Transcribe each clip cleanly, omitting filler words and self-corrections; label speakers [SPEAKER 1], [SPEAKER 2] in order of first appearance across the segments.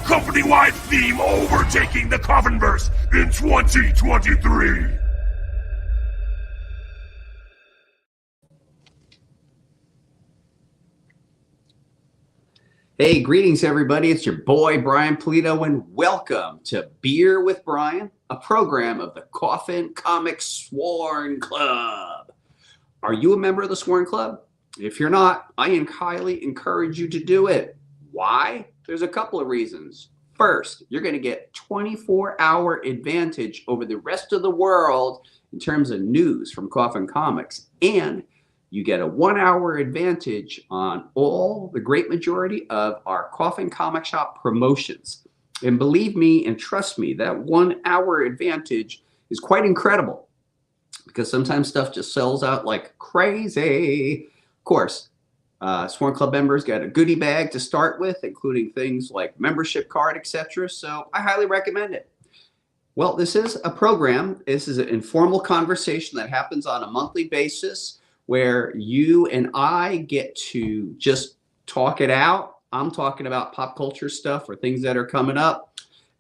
[SPEAKER 1] company-wide theme overtaking the Coffinverse in 2023.
[SPEAKER 2] Hey, greetings everybody. It's your boy Brian Pulido and welcome to Beer with Brian, a program of the Coffin Comics Sworn Club. Are you a member of the Sworn Club? If you're not, I highly encourage you to do it. Why? There's a couple of reasons. First, you're going to get 24-hour advantage over the rest of the world in terms of news from Coffin Comics, and you get a 1-hour advantage on all the great majority of our Coffin Comic Shop promotions. And believe me and trust me, that 1-hour advantage is quite incredible because sometimes stuff just sells out like crazy. Of course, Sworn Club members get a goodie bag to start with, including things like membership card, etc. So I highly recommend it. Well, this is a program. This is an informal conversation that happens on a monthly basis where you and I get to just talk it out. I'm talking about pop culture stuff or things that are coming up.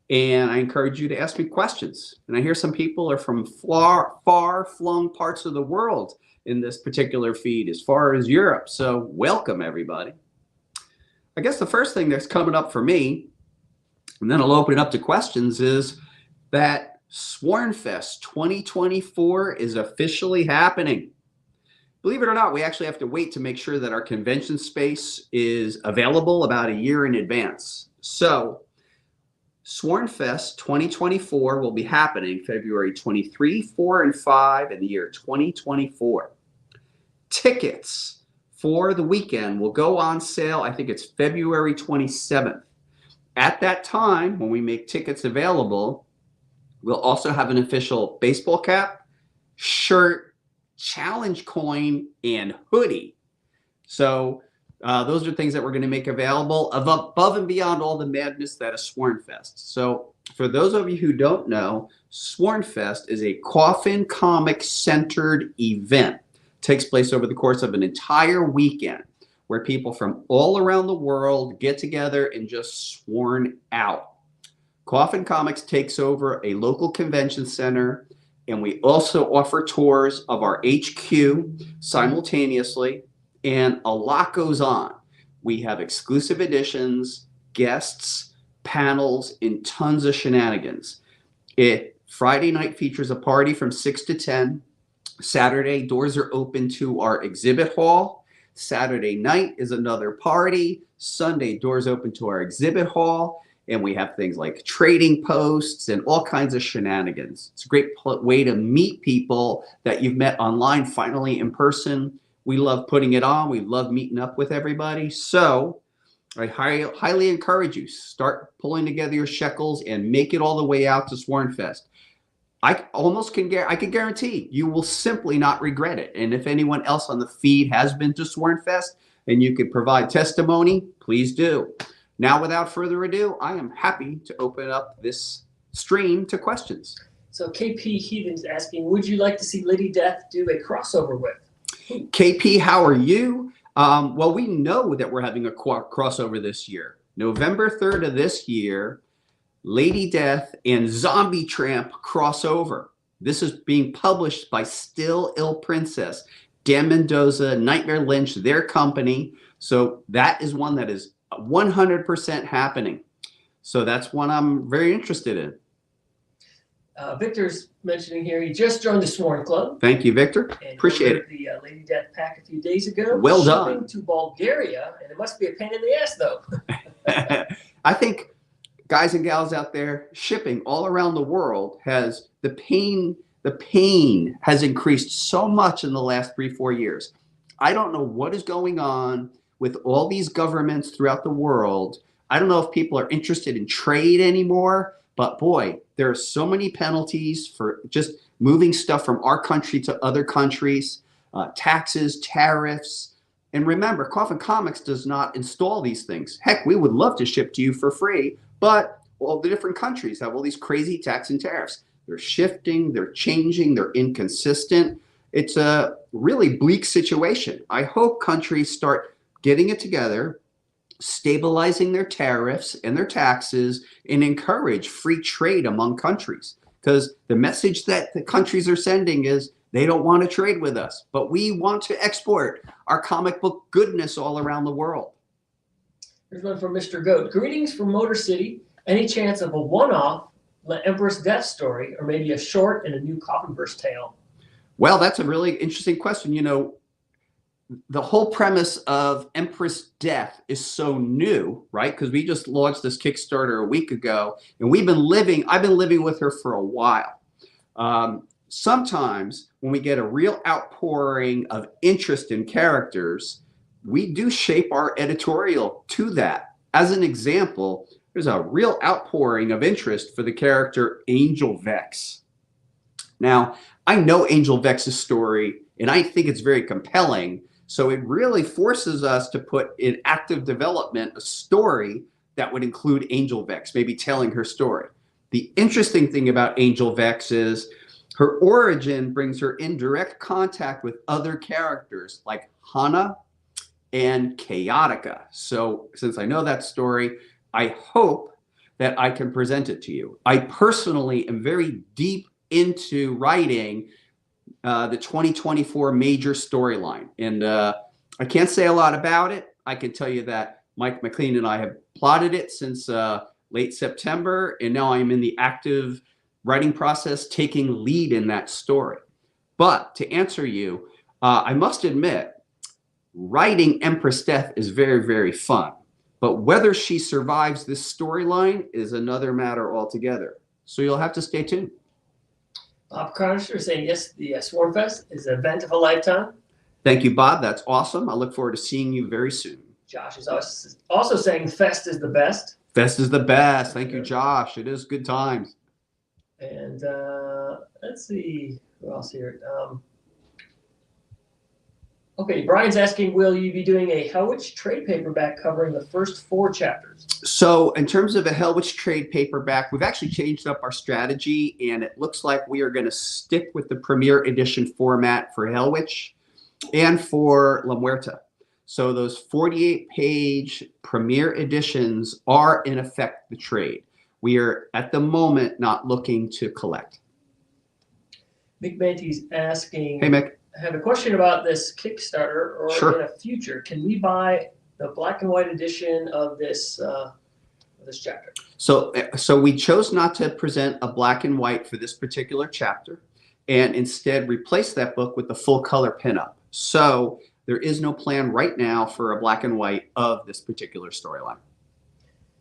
[SPEAKER 2] And I encourage you to ask me questions. And I hear some people are from far-flung parts of the world in this particular feed, as far as Europe. So welcome, everybody. I guess the first thing that's coming up for me, and then I'll open it up to questions, is that Swornfest 2024 is officially happening. Believe it or not, we actually have to wait to make sure that our convention space is available about a year in advance. So Swornfest 2024 will be happening February 23, 4, and 5 in the year 2024. Tickets for the weekend will go on sale, I think it's February 27th. At that time, when we make tickets available, we'll also have an official baseball cap, shirt, challenge coin, and hoodie. So those are things that we're going to make available above and beyond all the madness that is Swornfest. So for those of you who don't know, Swornfest is a Coffin Comics centered event. It takes place over the course of an entire weekend where people from all around the world get together and just sworn out. Coffin Comics takes over a local convention center, and we also offer tours of our HQ simultaneously. And a lot goes on. We have exclusive editions, guests, panels, and tons of shenanigans. Friday night features a party from 6 to 10. Saturday, doors are open to our exhibit hall. Saturday night is another party. Sunday, doors open to our exhibit hall. And we have things like trading posts and all kinds of shenanigans. It's a great way to meet people that you've met online, finally in person. We love putting it on. We love meeting up with everybody. So I highly encourage you, start pulling together your shekels and make it all the way out to Swornfest. I can guarantee you will simply not regret it. And if anyone else on the feed has been to Swornfest and you could provide testimony, please do. Now, without further ado, I am happy to open up this stream to questions.
[SPEAKER 3] So KP Heathen's asking, would you like to see Lady Death do a crossover with?
[SPEAKER 2] KP, how are you? Well, we know that we're having a crossover this year. November 3rd of this year, Lady Death and Zombie Tramp crossover. This is being published by Still Ill Princess, Dan Mendoza, Nightmare Lynch, their company. So that is one that is 100% happening. So that's one I'm very interested in.
[SPEAKER 3] Victor's mentioning here, he just joined the Sworn Club.
[SPEAKER 2] Thank you, Victor. Appreciate it.
[SPEAKER 3] The Lady Death pack a few days ago.
[SPEAKER 2] Well done.
[SPEAKER 3] Shipping to Bulgaria, and it must be a pain in the ass, though.
[SPEAKER 2] I think guys and gals out there, shipping all around the world has the pain has increased so much in the last 3-4 years. I don't know what is going on with all these governments throughout the world. I don't know if people are interested in trade anymore, but boy, there are so many penalties for just moving stuff from our country to other countries, taxes, tariffs. And remember, Coffin Comics does not install these things. Heck, we would love to ship to you for free, but all the different countries have all these crazy tax and tariffs. They're shifting, they're changing, they're inconsistent. It's a really bleak situation. I hope countries start getting it together stabilizing their tariffs and their taxes, and encourage free trade among countries. Because the message that the countries are sending is they don't want to trade with us, but we want to export our comic book goodness all around the world.
[SPEAKER 3] Here's one from Mr. Goat. Greetings from Motor City. Any chance of a one-off Empress Death story, or maybe a short and a new Coffinverse tale?
[SPEAKER 2] Well, that's a really interesting question. You know, the whole premise of Empress Death is so new, right? Because we just launched this Kickstarter a week ago, and I've been living with her for a while. Sometimes when we get a real outpouring of interest in characters, we do shape our editorial to that. As an example, there's a real outpouring of interest for the character Angel Vex. Now, I know Angel Vex's story, and I think it's very compelling. So it really forces us to put in active development a story that would include Angel Vex, maybe telling her story. The interesting thing about Angel Vex is her origin brings her in direct contact with other characters like Hana and Chaotica. So since I know that story, I hope that I can present it to you. I personally am very deep into writing the 2024 major storyline. And I can't say a lot about it. I can tell you that Mike McLean and I have plotted it since late September, and now I'm in the active writing process, taking lead in that story. But to answer you, I must admit, writing Empress Death is very, very fun. But whether she survives this storyline is another matter altogether. So you'll have to stay tuned.
[SPEAKER 3] Bob Carter saying, yes, the Swarmfest is an event of a lifetime.
[SPEAKER 2] Thank you, Bob. That's awesome. I look forward to seeing you very soon.
[SPEAKER 3] Josh is also saying Fest is the best.
[SPEAKER 2] Fest is the best. Thank you, Josh. It is good times.
[SPEAKER 3] And let's see, who else here? Okay, Brian's asking, will you be doing a Hellwitch trade paperback covering the first 4 chapters?
[SPEAKER 2] So in terms of a Hellwitch trade paperback, we've actually changed up our strategy, and it looks like we are going to stick with the Premier Edition format for Hellwitch and for La Muerta. So those 48-page Premier Editions are, in effect, the trade. We are, at the moment, not looking to collect.
[SPEAKER 3] Mick Manty's asking,
[SPEAKER 2] Hey, Mick.
[SPEAKER 3] I have a question about this Kickstarter, or
[SPEAKER 2] Sure.
[SPEAKER 3] in a future, can we buy the black and white edition of this chapter?
[SPEAKER 2] So we chose not to present a black and white for this particular chapter, and instead replace that book with the full color pinup. So there is no plan right now for a black and white of this particular storyline.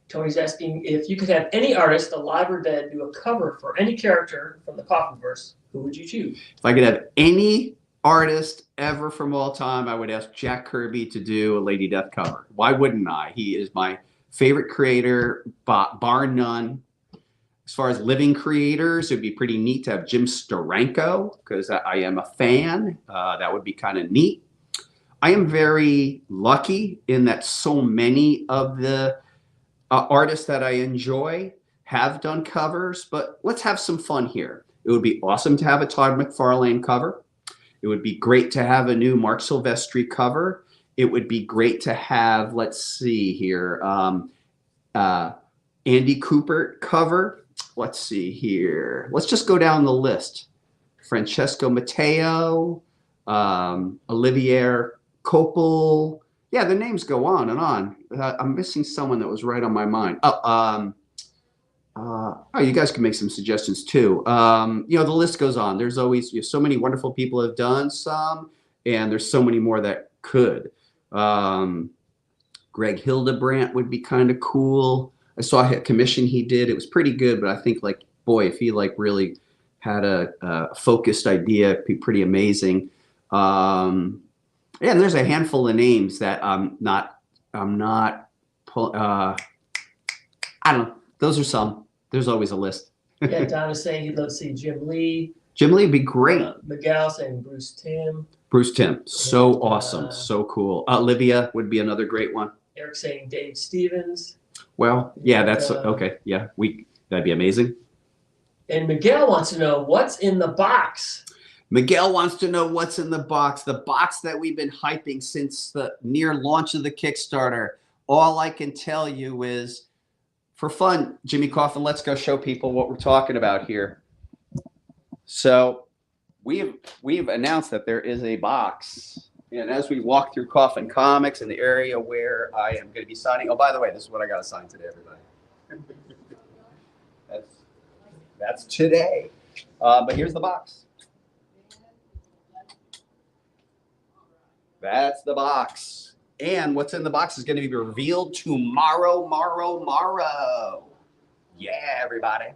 [SPEAKER 3] Tony's asking if you could have any artist, alive or dead, do a cover for any character from the Coffinverse, who would you choose?
[SPEAKER 2] If I could have any artist ever from all time, I would ask Jack Kirby to do a Lady Death cover. Why wouldn't I? He is my favorite creator, bar none. As far as living creators, it'd be pretty neat to have Jim Steranko, because I am a fan. That would be kind of neat. I am very lucky in that so many of the artists that I enjoy have done covers, but let's have some fun here. It would be awesome to have a Todd McFarlane cover. It would be great to have a new Mark Silvestri cover. It would be great to have, let's see here, Andy Cooper cover. Let's see here. Let's just go down the list. Francesco Matteo, Olivier Copel. Yeah, the names go on and on. I'm missing someone that was right on my mind. You guys can make some suggestions too. The list goes on. There's always so many wonderful people have done some, and there's so many more that could. Greg Hildebrandt would be kind of cool. I saw a commission he did. It was pretty good, but I think if he really had a focused idea, it'd be pretty amazing. And there's a handful of names that I don't know. Those are some. There's always a list.
[SPEAKER 3] Yeah, Don is saying he'd love to see Jim Lee.
[SPEAKER 2] Jim Lee would be great.
[SPEAKER 3] Miguel saying Bruce Timm.
[SPEAKER 2] Bruce Timm, so awesome, so cool. Olivia would be another great one.
[SPEAKER 3] Eric saying Dave Stevens.
[SPEAKER 2] Well, yeah, that's okay. Yeah, that'd be amazing.
[SPEAKER 3] And Miguel wants to know what's in the box.
[SPEAKER 2] Miguel wants to know what's in the box that we've been hyping since the near launch of the Kickstarter. all I can tell you is, for fun, Jimmy Coffin, let's go show people what we're talking about here. So we've announced that there is a box. And as we walk through Coffin Comics in the area where I am going to be signing, oh, by the way, this is what I got to sign today, everybody. That's today. But here's the box. That's the box. And what's in the box is going to be revealed tomorrow. Yeah, everybody.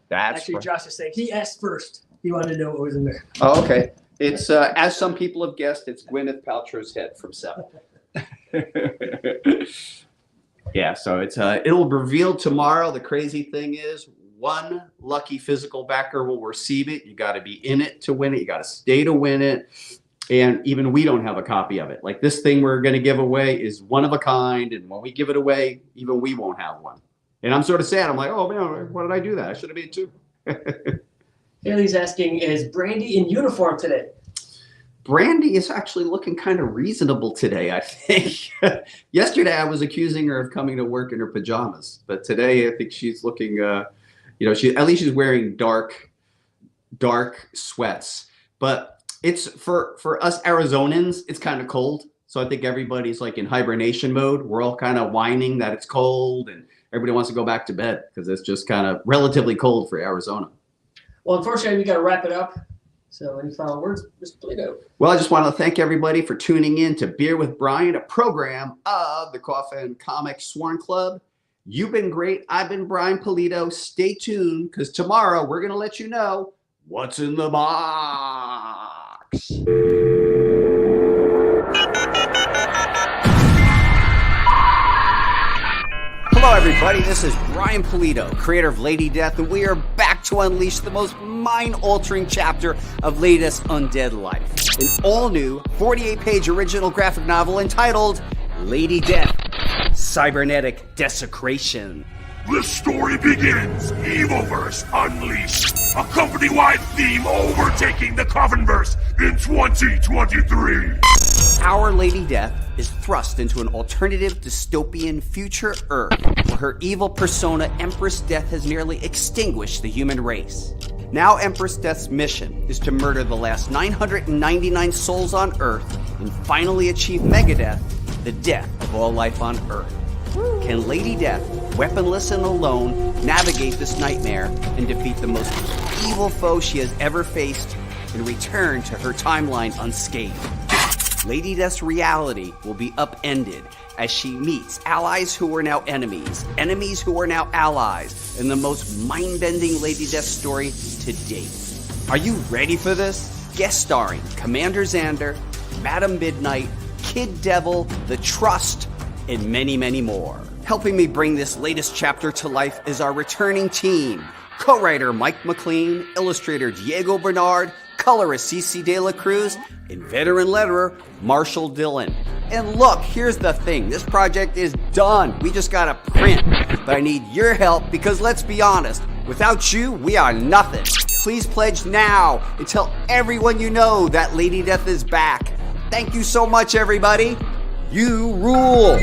[SPEAKER 2] That's
[SPEAKER 3] actually Josh is saying he asked first. He wanted to know what was in there.
[SPEAKER 2] Oh, okay. It's as some people have guessed, it's Gwyneth Paltrow's head from Seven. Yeah, so it's it'll be revealed tomorrow. The crazy thing is, one lucky physical backer will receive it. You got to be in it to win it. You got to stay to win it. And even we don't have a copy of it. Like this thing we're going to give away is one of a kind. And when we give it away, even we won't have one. And I'm sort of sad. I'm like, oh, man, why did I do that? I should have made two.
[SPEAKER 3] Haley's asking, is Brandy in uniform today?
[SPEAKER 2] Brandy is actually looking kind of reasonable today, I think. Yesterday, I was accusing her of coming to work in her pajamas. But today, I think she's looking, at least she's wearing dark sweats. But it's for us Arizonans, it's kind of cold. So I think everybody's like in hibernation mode. We're all kind of whining that it's cold and everybody wants to go back to bed because it's just kind of relatively cold for Arizona.
[SPEAKER 3] Well, unfortunately, we got to wrap it up. So any final words, Mr. Pulido?
[SPEAKER 2] Well, I just want to thank everybody for tuning in to Beer with Brian, a program of the Coffin Comics Sworn Club. You've been great. I've been Brian Pulido. Stay tuned because tomorrow we're going to let you know what's in the box. Hello, everybody. This is Brian Pulido, creator of Lady Death, and we are back to unleash the most mind-altering chapter of Lady Death's undead life. An all-new 48-page original graphic novel entitled Lady Death, Cybernetic Desecration.
[SPEAKER 1] The story begins. Evilverse Unleashed. A company-wide theme overtaking the Coffinverse in 2023.
[SPEAKER 2] Our Lady Death is thrust into an alternative dystopian future Earth where her evil persona Empress Death has nearly extinguished the human race. Now Empress Death's mission is to murder the last 999 souls on Earth and finally achieve Megadeath, the death of all life on Earth. Can Lady Death, weaponless and alone, navigate this nightmare and defeat the most evil foe she has ever faced and return to her timeline unscathed? Lady Death's reality will be upended as she meets allies who are now enemies, enemies who are now allies, in the most mind-bending Lady Death story to date. Are you ready for this? Guest starring Commander Xander, Madam Midnight, Kid Devil, The Trust, and many, many more. Helping me bring this latest chapter to life is our returning team. Co-writer Mike McLean, illustrator Diego Bernard, colorist Cece De La Cruz, and veteran letterer Marshall Dillon. And look, here's the thing. This project is done. We just gotta print. But I need your help because let's be honest, without you, we are nothing. Please pledge now and tell everyone you know that Lady Death is back. Thank you so much, everybody. You rule.